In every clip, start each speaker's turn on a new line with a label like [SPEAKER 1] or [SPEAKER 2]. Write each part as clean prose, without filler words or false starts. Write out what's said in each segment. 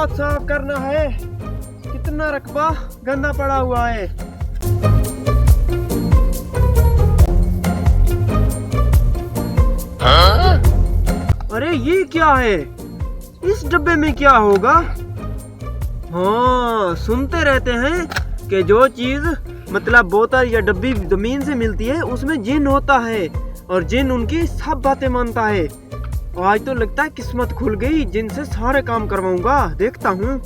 [SPEAKER 1] बहुत साफ करना है, कितना रकबा गंदा पड़ा हुआ है। अरे ये क्या है? इस डब्बे में क्या होगा? हाँ, सुनते रहते हैं कि जो चीज मतलब बोतल या डब्बी जमीन से मिलती है उसमें जिन होता है और जिन उनकी सब बातें मानता है। आज तो लगता है किस्मत खुल गई, जिनसे सारे काम करवाऊंगा। देखता हूँ।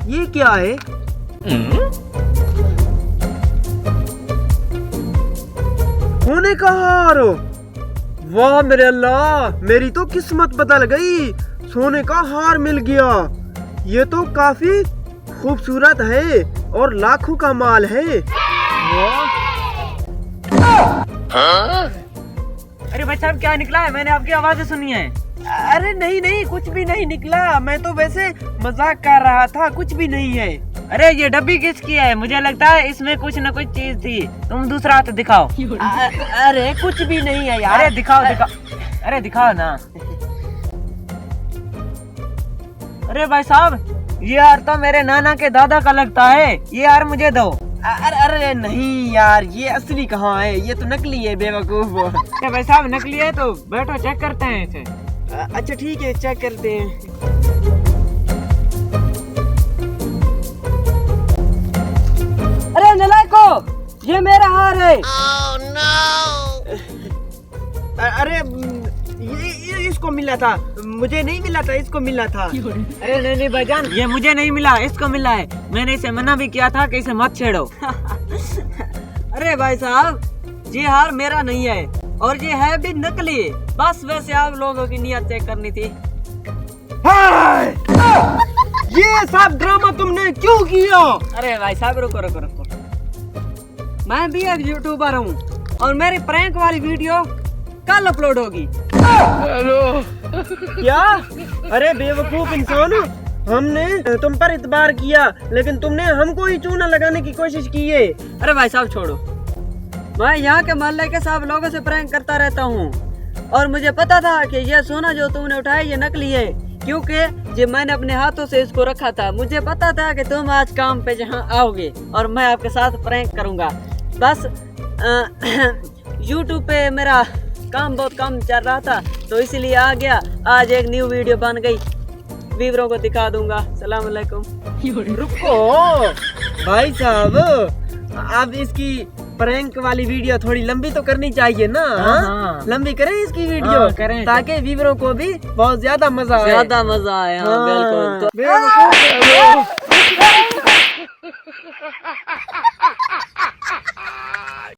[SPEAKER 1] ये क्या है? सोने का हार। वाह मेरे अल्लाह, मेरी तो किस्मत बदल गई, सोने का हार मिल गया। ये तो काफी खूबसूरत है और लाखों का माल है।
[SPEAKER 2] अरे भाई साहब क्या निकला है? मैंने आपकी आवाज़ें सुनी है।
[SPEAKER 1] अरे नहीं नहीं, कुछ भी नहीं निकला, मैं तो वैसे मजाक कर रहा था, कुछ भी नहीं है।
[SPEAKER 2] अरे ये डब्बी किसकी है? मुझे लगता है इसमें कुछ न कुछ चीज थी। तुम दूसरा हाथ दिखाओ।
[SPEAKER 1] अरे कुछ भी नहीं है यार।
[SPEAKER 2] अरे दिखाओ दिखाओ, अरे दिखाओ ना। अरे भाई साहब, ये हार तो मेरे नाना के दादा का लगता है, ये हार मुझे दो।
[SPEAKER 1] अरे नहीं यार, ये असली कहाँ है? ये तो नकली है बेवकूफ।
[SPEAKER 2] अरे भाई साहब नकली है तो बैठो चेक करते हैं इसे।
[SPEAKER 1] अच्छा ठीक है, चेक करते हैं।
[SPEAKER 2] अरे नलायको, ये मेरा हार है।
[SPEAKER 1] अरे ये इसको मिला था, मुझे नहीं मिला था, इसको मिला था।
[SPEAKER 2] अरे नहीं भाईजान, ये मुझे नहीं मिला, इसको मिला है। मैंने इसे मना भी किया था कि इसे मत छेड़ो। अरे भाई साहब, ये हार मेरा नहीं है और ये है भी नकली। बस वैसे आप लोगों की नियत चेक करनी थी।
[SPEAKER 1] ये सब ड्रामा तुमने क्यों किया?
[SPEAKER 2] अरे भाई साहब रुको रुको रुको, मैं भी एक यूट्यूबर हूँ और मेरी प्रैंक वाली वीडियो कल अपलोड होगी।
[SPEAKER 1] क्या? अरे बेवकूफ इंसान, हमने तुम पर इतबार किया लेकिन तुमने हमको ही चूना लगाने की कोशिश की है।
[SPEAKER 2] अरे भाई साहब छोड़ो, मैं यहाँ के मोहल्ले के सब लोगों से प्रैंक करता रहता हूँ और मुझे पता था कि ये सोना जो तुमने उठाया ये नकली है, क्योंकि ये मैंने अपने हाथों से इसको रखा था। मुझे पता था कि तुम आज काम पे जहाँ आओगे और मैं आपके साथ प्रैंक करूँगा। बस यूट्यूब पे मेरा काम बहुत कम चल रहा था तो इसलिए आ गया। आज एक न्यू वीडियो बन गई, व्यूअरों को दिखा दूंगा। सलाम अलैकुम।
[SPEAKER 1] रुको भाई साहब, अब इसकी प्रैंक वाली वीडियो थोड़ी लंबी तो करनी चाहिए ना।
[SPEAKER 2] हाँ।
[SPEAKER 1] लंबी करें इसकी वीडियो,
[SPEAKER 2] करें
[SPEAKER 1] ताकि व्यूअरों को भी बहुत ज्यादा मजा आए।
[SPEAKER 2] ज्यादा मजा आए। हाँ, बिल्कुल।
[SPEAKER 1] बिल्कुल।